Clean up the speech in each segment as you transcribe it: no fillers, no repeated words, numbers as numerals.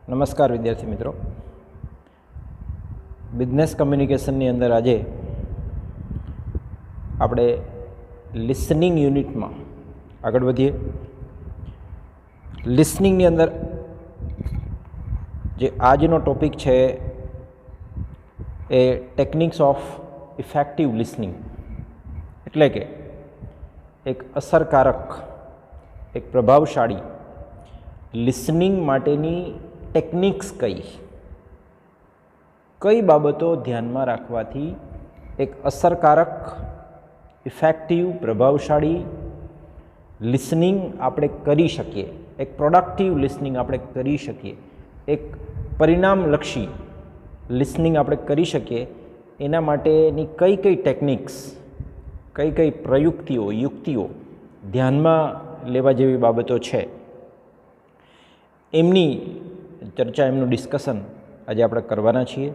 નમસ્કાર વિદ્યાર્થી મિત્રો, બિઝનેસ કમ્યુનિકેશનની અંદર આજે આપણે લિસનિંગ યુનિટમાં આગળ વધીએ. લિસનિંગની અંદર જે આજનો ટોપિક છે એ ટેકનિક્સ ઓફ ઇફેક્ટિવ લિસનિંગ, એટલે કે એક અસરકારક, એક પ્રભાવશાળી લિસનિંગ માટેની ટેકનિક્સ કઈ બાબતો ધ્યાનમાં રાખવાથી એક અસરકારક, ઇફેક્ટિવ, પ્રભાવશાળી લિસનિંગ આપણે કરી શકીએ, એક પ્રોડક્ટિવ લિસનિંગ આપણે કરી શકીએ, એક પરિણામલક્ષી લિસનિંગ આપણે કરી શકીએ, એના માટેની કઈ કઈ ટેકનિક્સ, કઈ કઈ પ્રયુક્તિઓ, યુક્તિઓ ધ્યાનમાં લેવા જેવી બાબતો છે, એમની ચર્ચા, એમનું ડિસ્કશન આજે આપણે કરવાના છીએ.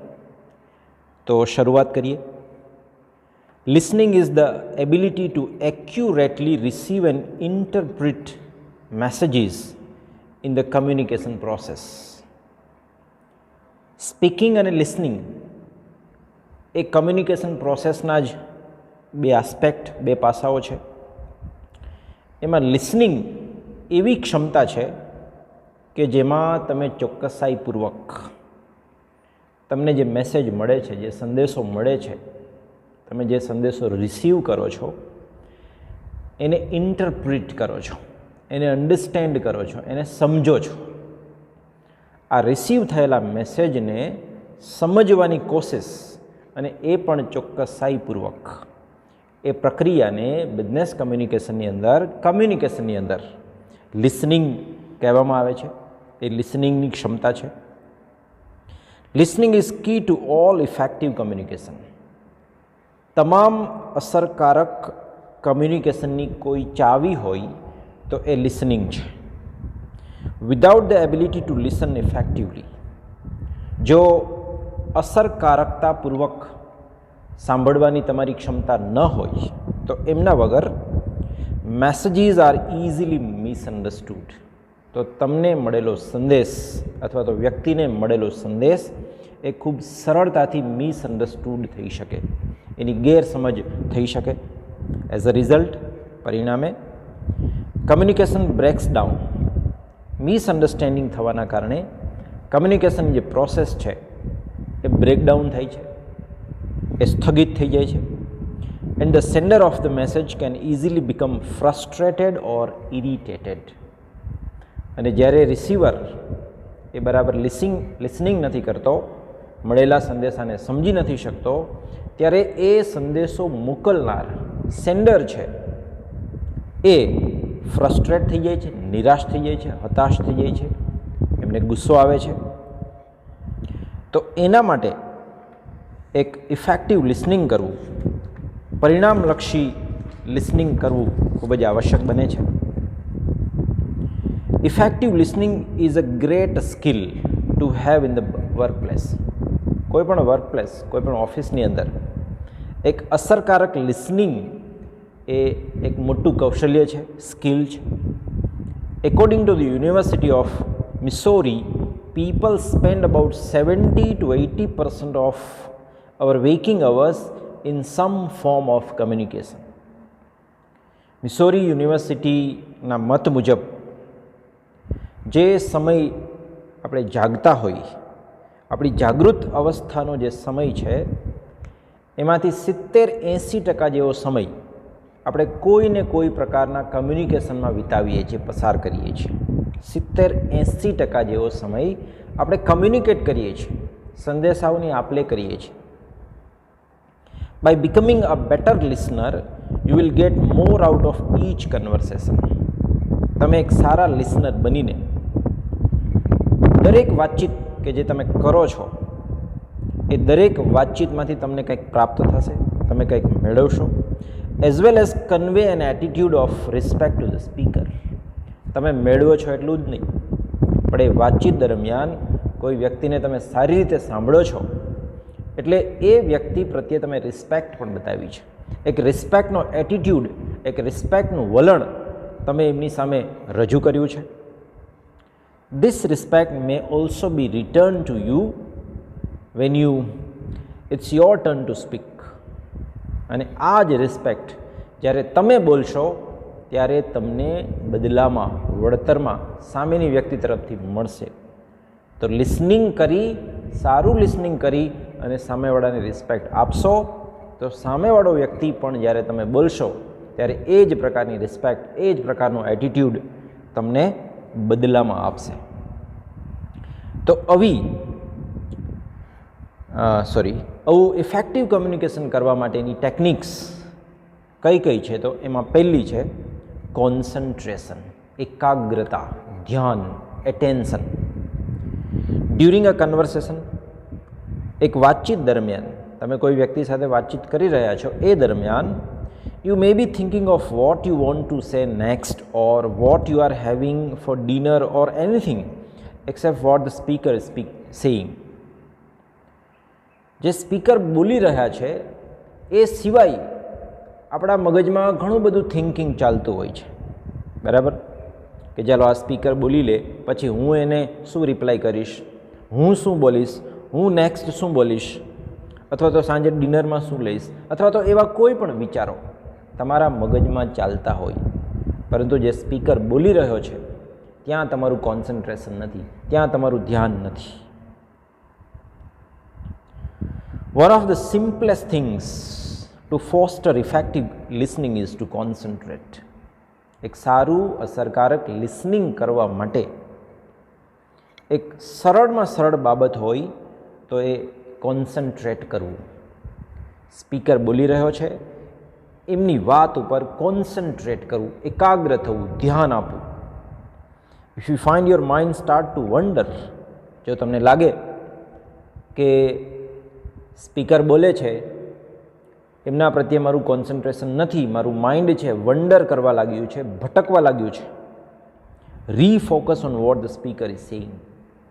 તો શરૂઆત કરીએ. Listening is the ability two accurately receive and interpret messages in the communication process. Speaking અને લિસનિંગ એ કમ્યુનિકેશન પ્રોસેસના જ બે આસ્પેક્ટ, બે પાસાઓ છે. એમાં લિસનિંગ એવી ક્ષમતા છે કે જેમાં તમે ચોકસાઈપૂર્વક તમને જે મેસેજ મળે છે, જે સંદેશો મળે છે, તમે જે સંદેશો રિસીવ કરો છો એને ઇન્ટરપ્રિટ કરો છો, એને અન્ડરસ્ટેન્ડ કરો છો, એને સમજો છો. આ રિસીવ થયેલા મેસેજને સમજવાની કોશિશ, અને એ પણ ચોકસાઈપૂર્વક, એ પ્રક્રિયાને બિઝનેસ કમ્યુનિકેશનની અંદર લિસનિંગ કહેવામાં આવે છે. એ લિસનિંગની ક્ષમતા છે. Listening is key to all effective communication. તમામ અસરકારક કમ્યુનિકેશનની કોઈ ચાવી હોય તો એ લિસનિંગ છે. Without the ability to listen effectively, જો અસરકારકતાપૂર્વક સાંભળવાની તમારી ક્ષમતા ન હોય તો એમના વગર મેસેજીસ આર ઇઝીલી મિસઅન્ડરસ્ટુડ. તો તમને મળેલો સંદેશ અથવા તો વ્યક્તિને મળેલો સંદેશ એ ખૂબ સરળતાથી મિસઅન્ડરસ્ટુડ થઈ શકે, એની ગેરસમજ થઈ શકે. એઝ અ રિઝલ્ટ, પરિણામે કમ્યુનિકેશન બ્રેક્સ ડાઉન. મિસઅન્ડરસ્ટેન્ડિંગ થવાના કારણે કમ્યુનિકેશનની જે પ્રોસેસ છે એ બ્રેકડાઉન થાય છે, એ સ્થગિત થઈ જાય છે. And the sender of the message can easily become frustrated or irritated. અને જ્યારે રિસીવર એ બરાબર લિસનિંગ નથી કરતો, મળેલા સંદેશાને સમજી નથી શકતો, ત્યારે એ સંદેશો મોકલનાર સેન્ડર છે એ ફ્રસ્ટ્રેટ થઈ જાય છે, નિરાશ થઈ જાય છે, હતાશ થઈ જાય છે, એમને ગુસ્સો આવે છે. તો એના માટે એક ઇફેક્ટિવ લિસનિંગ કરવું, પરિણામલક્ષી લિસનિંગ કરવું ખૂબ જ આવશ્યક બને છે. Effective listening is a great skill to have in the workplace. કોઈપણ વર્કપ્લેસ, કોઈપણ ઓફિસની અંદર એક અસરકારક લિસનિંગ એ એક મોટું કૌશલ્ય છે, સ્કિલ છે. According to the university of Missouri, people spend about 70 to 80% of our waking hours in some form of communication. મિસોરી યુનિવર્સિટીના મત મુજબ જે સમય આપણે જાગતા હોઈએ, આપણી જાગૃત અવસ્થાનો જે સમય છે એમાંથી 70-80% જેવો સમય આપણે કોઈને કોઈ પ્રકારના કમ્યુનિકેશનમાં વિતાવીએ છીએ, પસાર કરીએ છીએ. 70-80% જેવો સમય આપણે કમ્યુનિકેટ કરીએ છીએ, સંદેશાઓની આપ-લે કરીએ છીએ. By becoming a better listener you will get more out of each conversation. તમે એક સારા લિસનર બનીને દરેક વાતચીત કે જે તમે કરો છો એ દરેક વાતચીતમાંથી તમને કંઈક પ્રાપ્ત થશે, તમે કંઈક મેળવશો. As well as convey an attitude of respect to the speaker. તમે મેળવો છો એટલું જ નહીં, પણ એ વાતચીત દરમિયાન કોઈ વ્યક્તિને તમે સારી રીતે સાંભળો છો એટલે એ વ્યક્તિ પ્રત્યે તમે રિસ્પેક્ટ પણ બતાવી છે. એક રિસ્પેક્ટનો એટીટ્યૂડ, એક રિસ્પેક્ટનું વલણ તમે એમની સામે રજૂ કર્યું છે. This respect may also be returned to you when it's your turn to speak. અને આ જ રિસ્પેક્ટ જ્યારે તમે બોલશો ત્યારે તમને બદલામાં વળતરમાં સામેની વ્યક્તિ તરફથી મળશે. તો લિસનિંગ કરી, સારું લિસનિંગ કરી અને સામેવાળાને રિસ્પેક્ટ આપશો તો સામેવાળો વ્યક્તિ પણ જ્યારે તમે બોલશો ત્યારે એ જ પ્રકારની રિસ્પેક્ટ, એ જ પ્રકારનો એટીટ્યૂડ તમને બદલામાં આપશે. તો આવું ઇફેક્ટિવ કમ્યુનિકેશન કરવા માટેની ટેકનિક્સ કઈ કઈ છે? તો એમાં પહેલી છે કોન્સન્ટ્રેશન, એકાગ્રતા, ધ્યાન, એટેન્શન. ડ્યુરિંગ અ કન્વર્સેશન, એક વાતચીત દરમિયાન, તમે કોઈ વ્યક્તિ સાથે વાતચીત કરી રહ્યા છો એ દરમિયાન you may be thinking of what you want to say next or what you are having for dinner or anything except what the speaker is saying. જે સ્પીકર બોલી રહ્યા છે એ સિવાય આપણા મગજમાં ઘણું બધું થિંકિંગ ચાલતું હોય છે, બરાબર? કે ચાલો આ સ્પીકર બોલી લે, પછી હું એને શું રિપ્લાય કરીશ, હું શું બોલીશ, હું નેક્સ્ટ શું બોલીશ, અથવા તો સાંજે ડિનરમાં શું લઈશ, અથવા તો એવા કોઈ પણ વિચારો તમારા મગજમાં ચાલતા હોય. પરંતુ જે સ્પીકર બોલી રહ્યો છે ત્યાં તમારું કોન્સન્ટ્રેશન નથી, ત્યાં તમારું ધ્યાન નથી. One of the simplest things to foster effective listening is to concentrate. એક સારું અસરકારક લિસનિંગ કરવા માટે એક સરળમાં સરળ બાબત હોય તો એ કોન્સન્ટ્રેટ કરવું. સ્પીકર બોલી રહ્યો છે, એમની વાત ઉપર કોન્સન્ટ્રેટ કરવું, એકાગ્ર થવું, ધ્યાન આપવું. If you find your mind start two wonder, જો તમને લાગે કે સ્પીકર બોલે છે એમના પ્રત્યે મારું કોન્સન્ટ્રેશન નથી, મારું માઇન્ડ છે વન્ડર કરવા લાગ્યું છે, ભટકવા લાગ્યું છે, refocus on what the speaker is saying.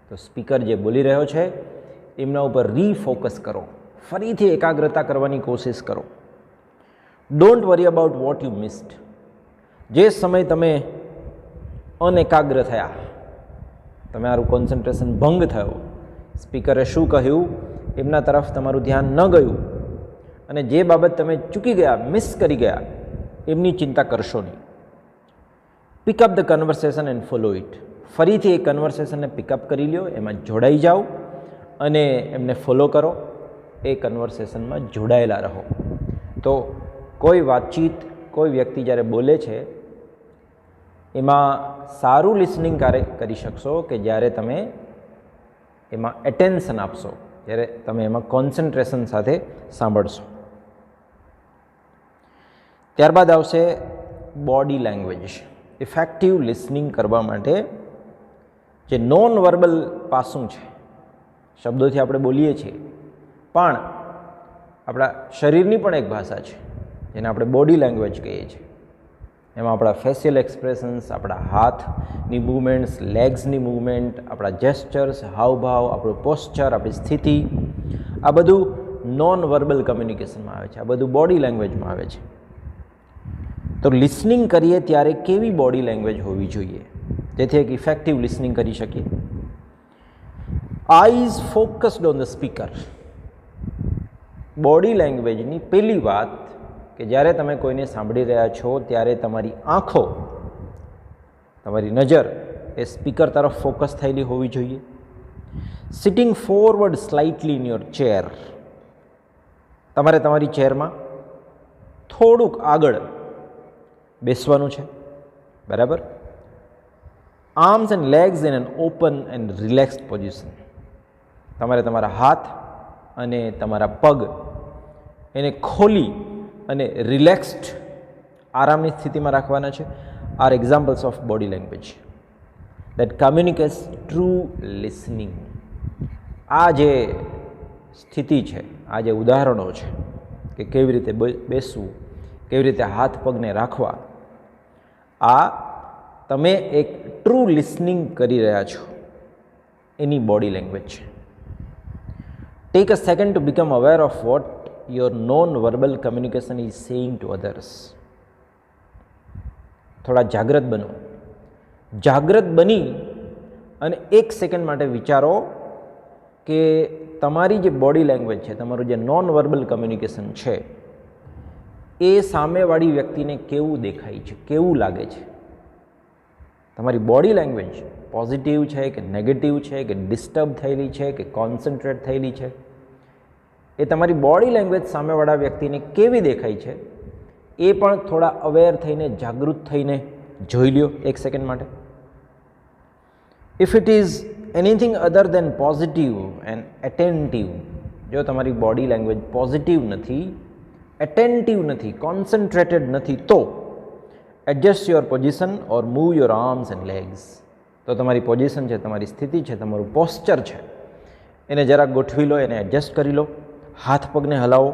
તો સ્પીકર જે બોલી રહ્યો છે એમના ઉપર રીફોકસ કરો, ફરીથી એકાગ્રતા કરવાની કોશિશ કરો. Don't worry about what you missed. જે સમય તમે અનેકાગ્ર થયા, તમારું કોન્સન્ટ્રેશન ભંગ થયો, સ્પીકરે શું કહ્યું એમના તરફ તમારું ધ્યાન ન ગયું અને જે બાબત તમે ચૂકી ગયા, મિસ કરી ગયા, એમની ચિંતા કરશો નહીં. Pick up the conversation and follow it. ફરીથી એ કન્વર્સેશનને પિકઅપ કરી લ્યો, એમાં જોડાઈ જાઓ અને એમને ફોલો કરો, એ કન્વર્સેશનમાં જોડાયેલા રહો. તો કોઈ વાતચીત, કોઈ વ્યક્તિ જ્યારે બોલે છે એમાં સારું લિસનિંગ કરી શકશો કે જ્યારે તમે એમાં એટેન્શન આપશો, જ્યારે તમે એમાં કોન્સન્ટ્રેશન સાથે સાંભળશો. ત્યારબાદ આવશે બોડી લેંગ્વેજ. ઇફેક્ટિવ લિસનિંગ કરવા માટે જે નોન વર્બલ પાસું છે, શબ્દોથી આપણે બોલીએ છીએ પણ આપણા શરીરની પણ એક ભાષા છે જેને આપણે બોડી લેંગ્વેજ કહીએ છીએ. એમાં આપણા ફેશિયલ એક્સપ્રેશન્સ, આપણા હાથની મૂવમેન્ટ્સ, લેગ્સની મૂવમેન્ટ, આપણા જેસ્ચર્સ, હાવભાવ, આપણું પોસ્ચર, આપણી સ્થિતિ, આ બધું નોન વર્બલ કમ્યુનિકેશનમાં આવે છે, આ બધું બોડી લેંગ્વેજમાં આવે છે. તો લિસનિંગ કરીએ ત્યારે કેવી બોડી લેંગ્વેજ હોવી જોઈએ જેથી એક ઇફેક્ટિવ લિસનિંગ કરી શકીએ? Eyes focused on the speaker. Body લેંગ્વેજની પહેલી વાત કે જ્યારે તમે કોઈને સાંભળી રહ્યા છો ત્યારે તમારી આંખો, તમારી નજર એ સ્પીકર તરફ ફોકસ થયેલી હોવી જોઈએ. Sitting forward slightly in your chair. તમારે તમારી ચેરમાં થોડુંક આગળ બેસવાનું છે, બરાબર? Arms and legs in an open end relaxed position. તમારે તમારા હાથ અને તમારા પગ એને ખોલી અને રિલેક્સ્ડ, આરામની સ્થિતિમાં રાખવાના છે. Are examples of body language that communicates true listening. આ જે સ્થિતિ છે, આ જે ઉદાહરણો છે કે કેવી રીતે બેસવું, કેવી રીતે હાથ પગને રાખવા, આ તમે એક ટ્રુ લિસનિંગ કરી રહ્યા છો એની બોડી લેંગ્વેજ છે. Take a second to become aware of what your non verbal communication is saying to others. થોડા જાગૃત બનો. જાગૃત બની અને 1 સેકન્ડ માટે વિચારો કે તમારી જે બોડી લેંગ્વેજ છે, તમારું જે નોન વર્બલ કમ્યુનિકેશન છે, એ સામેવાળી વ્યક્તિને કેવું દેખાય છે, કેવું લાગે છે. તમારી બોડી લેંગ્વેજ પોઝિટિવ છે કે નેગેટિવ છે કે ડિસ્ટર્બ થયેલી છે કે કોન્સન્ટ્રેટ થયેલી છે, એ તમારી બોડી લેંગ્વેજ સામેવાળા વ્યક્તિને કેવી દેખાય છે એ પણ થોડા અવેર થઈને, જાગૃત થઈને જોઈ લ્યો 1 સેકન્ડ માટે. If it is anything other than positive and attentive, જો તમારી બોડી લેંગ્વેજ પોઝિટિવ નથી, એટેન્ટિવ નથી, કોન્સન્ટ્રેટેડ નથી, તો adjust your position or move your arms and legs. તો તમારી પોઝિશન છે, તમારી સ્થિતિ છે, તમારું પોસ્ચર છે, એને જરા ગોઠવી લો, એને એડજસ્ટ કરી લો, હાથ પગને હલાવો.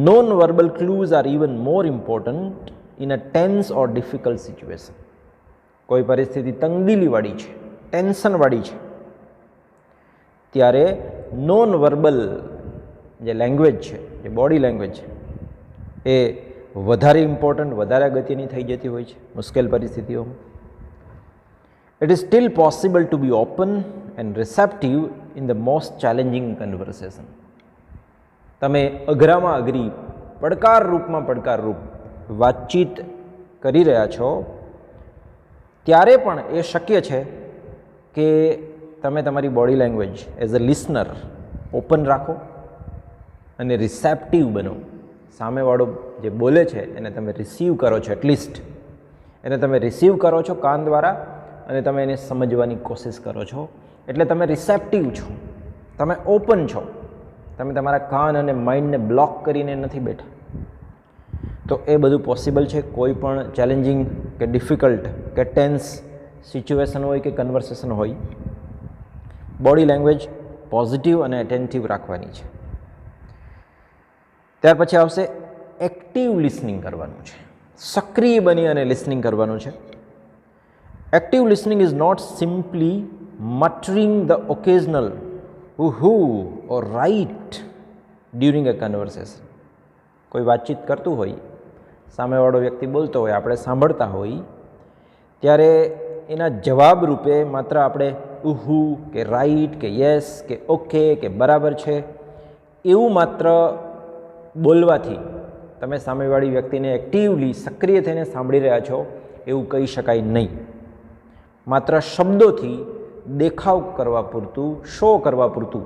Non verbal clues are even more important in a tense or difficult situation. કોઈ પરિસ્થિતિ તંગદિલીવાળી છે, ટેન્શનવાળી છે, ત્યારે નોન વર્બલ જે લેંગ્વેજ છે, જે બોડી લેંગ્વેજ છે, એ વધારે ઇમ્પોર્ટન્ટ, વધારે અગત્યની થઈ જતી હોય છે મુશ્કેલ પરિસ્થિતિઓમાં. It is still possible to be open and receptive in the most challenging conversation. તમે અઘરામાં અઘરી, પડકારરૂપમાં પડકારરૂપ વાતચીત કરી રહ્યા છો, ત્યારે પણ એ શક્ય છે કે તમે તમારી body language as a listener open રાખો અને રિસેપ્ટિવ બનો. સામેવાળો જે બોલે છે એને તમે રિસીવ કરો છો, એટલીસ્ટ એને તમે રિસીવ કરો છો કાન દ્વારા, અને તમે એને સમજવાની કોશિશ કરો છો. એટલે તમે રિસેપ્ટિવ છો, તમે ઓપન છો, તમે તમારા કાન અને માઇન્ડને બ્લોક કરીને નથી બેઠા. તો એ બધું પોસિબલ છે. કોઈ પણ ચેલેન્જિંગ કે ડિફિકલ્ટ કે ટેન્સ સિચ્યુએશન હોય કે કન્વર્સેશન હોય, બોડી લેંગ્વેજ પોઝિટિવ અને એટેન્ટિવ રાખવાની છે. ત્યાર પછી આવશે એક્ટિવ લિસનિંગ કરવાનું છે, સક્રિય બની અને લિસનિંગ કરવાનું છે. Active listening is not simply muttering the occasional who or right during a conversation. કોઈ વાતચીત કરતું હોય, સામેવાળો વ્યક્તિ બોલતો હોય, આપણે સાંભળતા હોય, ત્યારે એના જવાબ રૂપે માત્ર આપણે ઉહુ કે રાઈટ કે યસ કે ઓકે કે બરાબર છે એવું માત્ર બોલવાથી તમે સામેવાળી વ્યક્તિને એક્ટિવલી, સક્રિય થઈને સાંભળી રહ્યા છો એવું કહી શકાય નહીં. માત્ર શબ્દોથી દેખાવ કરવા પૂરતું, શો કરવા પૂરતું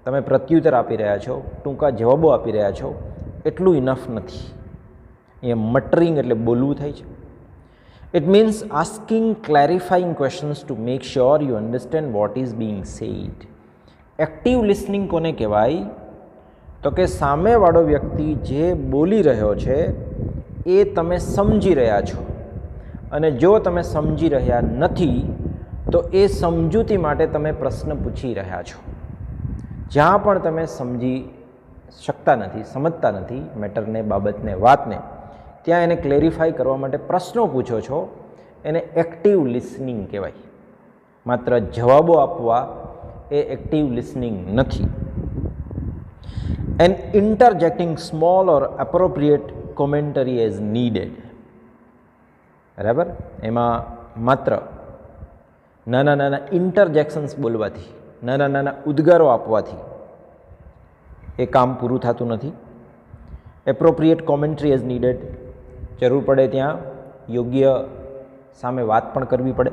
તમે પ્રત્યુત્તર આપી રહ્યા છો, ટૂંકા જવાબો આપી રહ્યા છો, એટલું ઇનફ નથી. અહીંયા મટરિંગ એટલે બોલવું થાય છે. It means asking clarifying questions to make sure you understand what is being said. Active listening કોને કહેવાય? તો કે સામેવાળો વ્યક્તિ જે બોલી રહ્યો છે એ તમે સમજી રહ્યા છો, અને જો તમે સમજી રહ્યા નથી તો એ સમજૂતી માટે તમે પ્રશ્ન પૂછી રહ્યા છો. જ્યાં પણ તમે સમજી શકતા નથી, સમજતા નથી મેટરને, બાબતને, વાતને, ત્યાં એને ક્લેરિફાઈ કરવા માટે પ્રશ્નો પૂછો છો, એને એક્ટિવ લિસનિંગ કહેવાય. માત્ર જવાબો આપવા એ એક્ટિવ લિસનિંગ નથી. And interjecting small or appropriate commentary as needed. બરાબર? એમાં માત્ર નાના નાના ઇન્ટરજેક્શન્સ બોલવાથી, નાના નાના ઉદ્ગારો આપવાથી એ કામ પૂરું થતું નથી. એપ્રોપ્રિએટ કોમેન્ટ્રી એઝ નીડેડ, જરૂર પડે ત્યાં યોગ્ય સામે વાત પણ કરવી પડે.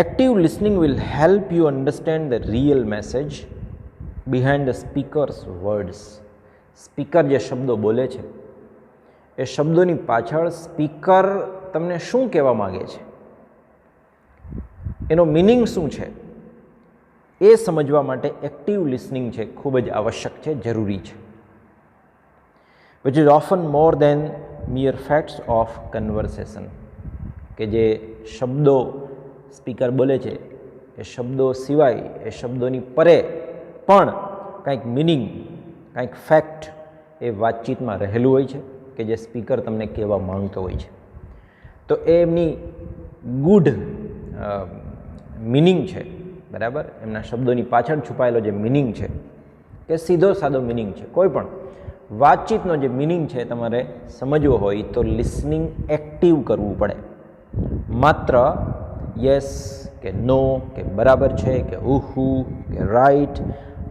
Active listening will help you understand the real message behind the speakers words. Speaker જે શબ્દો બોલે છે એ શબ્દોની પાછળ સ્પીકર તમને શું કહેવા માગે છે, એનો મિનિંગ શું છે, એ સમજવા માટે એક્ટિવ લિસનિંગ છે ખૂબ જ આવશ્યક છે, જરૂરી છે. Which is often more than mere facts of conversation. કે જે શબ્દો સ્પીકર બોલે છે એ શબ્દો સિવાય, એ શબ્દોની પરે પણ કંઈક મિનિંગ, કંઈક ફેક્ટ એ વાતચીતમાં રહેલું હોય છે કે જે સ્પીકર તમને કહેવા માંગતો હોય છે. તો એ એમની ગૂઢ મિનિંગ છે, બરાબર? એમના શબ્દોની પાછળ છુપાયેલો જે મિનિંગ છે કે સીધો સાદો મિનિંગ છે. કોઈ પણ વાતચીતનો જે મિનિંગ છે તમારે સમજવો હોય તો લિસનિંગ એક્ટિવ કરવું પડે. માત્ર યસ કે નો કે બરાબર છે કે ઉહુ કે રાઈટ,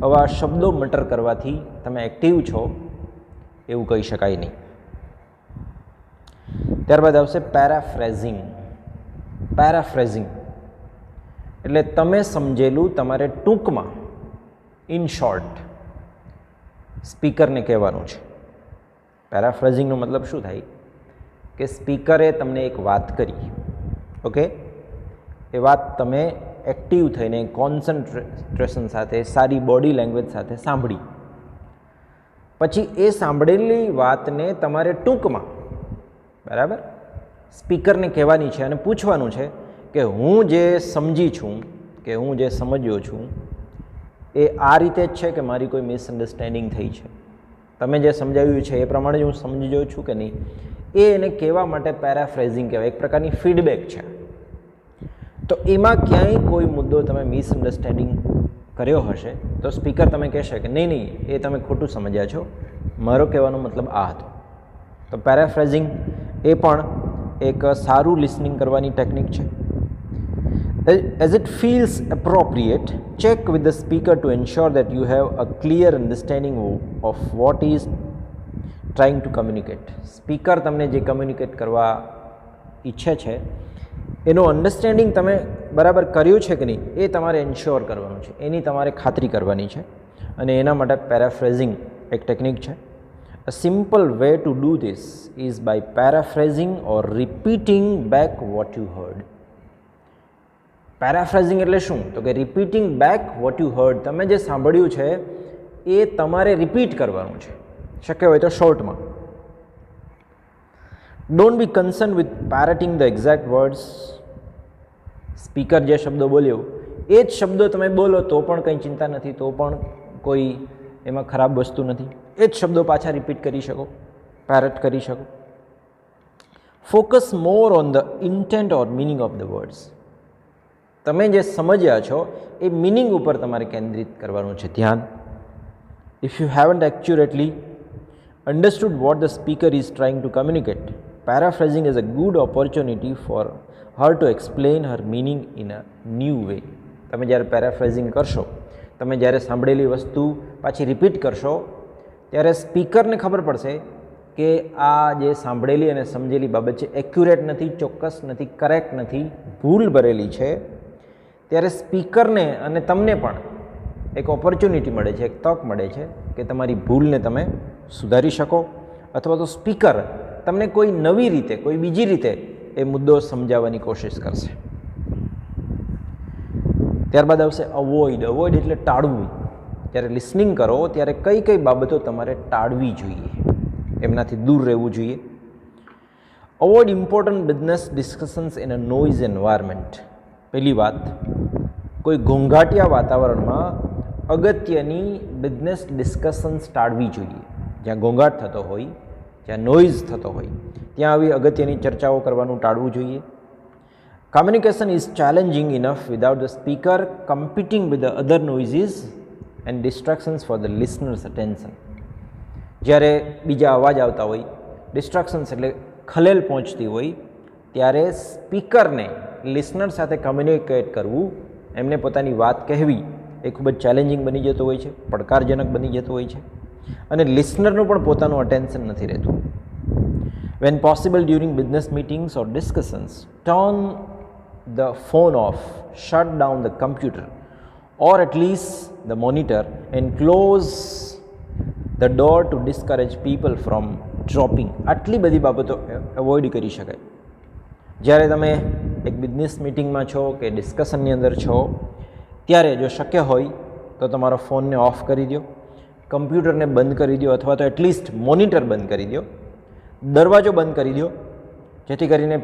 આવા શબ્દો મટર કરવાથી તમે એક્ટિવ છો એવું કહી શકાય નહીં. ત્યારબાદ આવશે પેરાફ્રેઝિંગ. પેરાફ્રેઝિંગ એટલે તમે સમજેલું તમારે ટૂંકમાં, ઇન શોર્ટ, સ્પીકરને કહેવાનું છે. પેરાફ્રેઝિંગનો મતલબ શું થાય કે સ્પીકરે તમને એક વાત કરી, ઓકે, એ વાત તમે એક્ટિવ થઈને કોન્સન્ટ્રેશન સાથે, સારી બોડી લેંગ્વેજ સાથે સાંભળી. પછી એ સાંભળેલી વાતને તમારે ટૂંકમાં, બરાબર, સ્પીકરને કહેવાની છે અને પૂછવાનું છે કે હું જે સમજી છું, કે હું જે સમજ્યો છું એ આ રીતે જ છે કે મારી કોઈ મિસઅન્ડરસ્ટેન્ડિંગ થઈ છે, તમે જે સમજાવ્યું છે એ પ્રમાણે જ હું સમજી છું કે નહીં, એ એને કહેવા માટે પેરાફ્રેઝિંગ કહેવાય. એક પ્રકારની ફીડબેક છે. તો એમાં ક્યાંય કોઈ મુદ્દો તમે મિસઅન્ડરસ્ટેન્ડિંગ કર્યો હશે તો સ્પીકર તમે કહેશે કે નહીં નહીં, એ તમે ખોટું સમજ્યા છો, મારો કહેવાનો મતલબ આ હતો. તો પેરાફ્રેઝિંગ એ પણ એક સારું લિસનિંગ કરવાની ટેકનિક છે. As it feels appropriate, check with the speaker to ensure that you have a clear understanding of what is trying to communicate. Speaker તમને જે કમ્યુનિકેટ કરવા ઈચ્છે છે એનો અન્ડરસ્ટેન્ડિંગ તમે બરાબર કર્યું છે કે નહીં એ તમારે એન્શ્યોર કરવાનું છે, એની તમારે ખાતરી કરવાની છે, અને એના માટે પેરાફ્રેઝિંગ એક ટેકનિક છે. A simple way to do this is by paraphrasing or repeating back what you heard. Paraphrasing એટલે શું? તો કે repeating back what you heard. તમે જે સાંભળ્યું છે એ તમારે રિપીટ કરવાનું છે, શક્ય હોય તો શોર્ટમાં. Don't be concern with parroting the exact words. Speaker જે શબ્દો બોલ્યો એ જ શબ્દો તમે બોલો તો પણ કંઈ ચિંતા નથી, તો પણ કોઈ એમાં ખરાબ વસ્તુ નથી. એ જ શબ્દો પાછા રિપીટ કરી શકો, પેરેટ કરી શકો. Focus more on the intent or meaning of the words. તમે જે સમજ્યા છો એ મિનિંગ ઉપર તમારે કેન્દ્રિત કરવાનું છે ધ્યાન. If you haven't accurately understood what the speaker is trying to communicate, paraphrasing is a good opportunity for her to explain her meaning in a new way. તમે જ્યારે પેરાફ્રેઝિંગ કરશો, તમે જ્યારે સાંભળેલી વસ્તુ પાછી રિપીટ કરશો, ત્યારે સ્પીકરને ખબર પડશે કે આ જે સાંભળેલી અને સમજેલી બાબત છે એક્યુરેટ નથી, ચોક્કસ નથી, કરેક્ટ નથી, ભૂલ ભરેલી છે. ત્યારે સ્પીકરને અને તમને પણ એક ઓપોર્ચ્યુનિટી મળે છે, એક તક મળે છે કે તમારી ભૂલને તમે સુધારી શકો, અથવા તો સ્પીકર તમને કોઈ નવી રીતે, કોઈ બીજી રીતે એ મુદ્દો સમજાવવાની કોશિશ કરશે. ત્યારબાદ આવશે અવોઇડ. અવોઇડ એટલે ટાળવું. જ્યારે લિસનિંગ કરો ત્યારે કઈ કઈ બાબતો તમારે ટાળવી જોઈએ, એમનાથી દૂર રહેવું જોઈએ. Avoid important business discussions in a noise environment. પહેલી વાત, કોઈ ઘોંઘાટિયા વાતાવરણમાં અગત્યની બિઝનેસ ડિસ્કશન્સ ટાળવી જોઈએ. જ્યાં ઘોંઘાટ થતો હોય, જ્યાં નોઇઝ થતો હોય, ત્યાં આવી અગત્યની ચર્ચાઓ કરવાનું ટાળવું જોઈએ. Communication is challenging enough without the speaker competing with the other noises and distractions for the listener's attention. જ્યારે બીજા અવાજ આવતા હોય, ડિસ્ટ્રેક્શન્સ એટલે ખલેલ પહોંચતી હોય, ત્યારે સ્પીકરને લિસનર સાથે કમ્યુનિકેટ કરવું, એમને પોતાની વાત કહેવી એ ખૂબ જ ચેલેન્જિંગ બની જતું હોય છે, પડકારજનક બની જતું હોય છે, અને લિસનરનું પણ પોતાનું અટેન્શન નથી રહેતું. When possible during business meetings or discussions, turn the phone off, shut down the computer or at least the monitor and close the door to discourage people from dropping. આટલી બધી બાબતો એવોઇડ કરી શકાય. જ્યારે તમે એક બિઝનેસ મિટિંગમાં છો કે ડિસ્કશનની અંદર છો, ત્યારે જો શક્ય હોય તો તમારો ફોનને ઓફ કરી દો, કમ્પ્યુટરને બંધ કરી દો, અથવા તો એટલીસ્ટ મોનિટર બંધ કરી દો, દરવાજો બંધ કરી દો, જેથી કરીને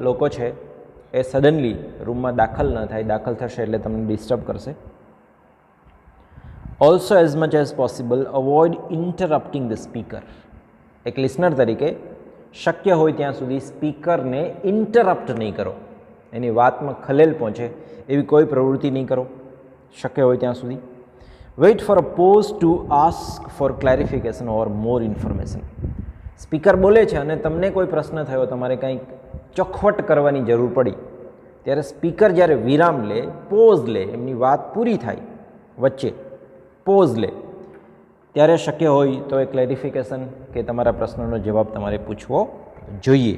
લોકો છે એ સડનલી રૂમમાં દાખલ ન થાય. દાખલ થશે એટલે તમને ડિસ્ટર્બ કરશે. Also as much as possible avoid interrupting the speaker. એક લિસનર તરીકે શક્ય હોય ત્યાં સુધી સ્પીકરને ઇન્ટરપ્ટ નહીં કરો, એની વાતમાં ખલેલ પહોંચે એવી કોઈ પ્રવૃત્તિ નહીં કરો શક્ય હોય ત્યાં સુધી. Wait for a pause to ask for clarification or more information. Speaker બોલે છે અને તમને કોઈ પ્રશ્ન થયો, તમારે કંઈક ચોખવટ કરવાની જરૂર પડી, ત્યારે સ્પીકર જ્યારે વિરામ લે, પોઝ લે, એમની વાત પૂરી થાય વચ્ચે પોઝ લે, ત્યારે શક્ય હોય તો એ ક્લેરિફિકેશન કે તમારા પ્રશ્નનો જવાબ તમારે પૂછવો જોઈએ.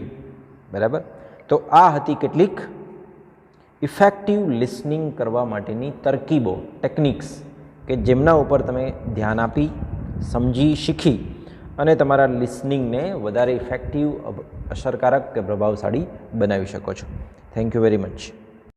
બરાબર. તો આ હતી કેટલીક ઇફેક્ટિવ લિસનિંગ કરવા માટેની તરકીબો, ટેકનિક્સ કે જેમના ઉપર તમે ધ્યાન આપી, સમજી, શીખી અને તમારા લિસનિંગને વધારે ઇફેક્ટિવ, અસરકારક કે પ્રભાવશાળી બનાવી શકો છો. Thank you very much.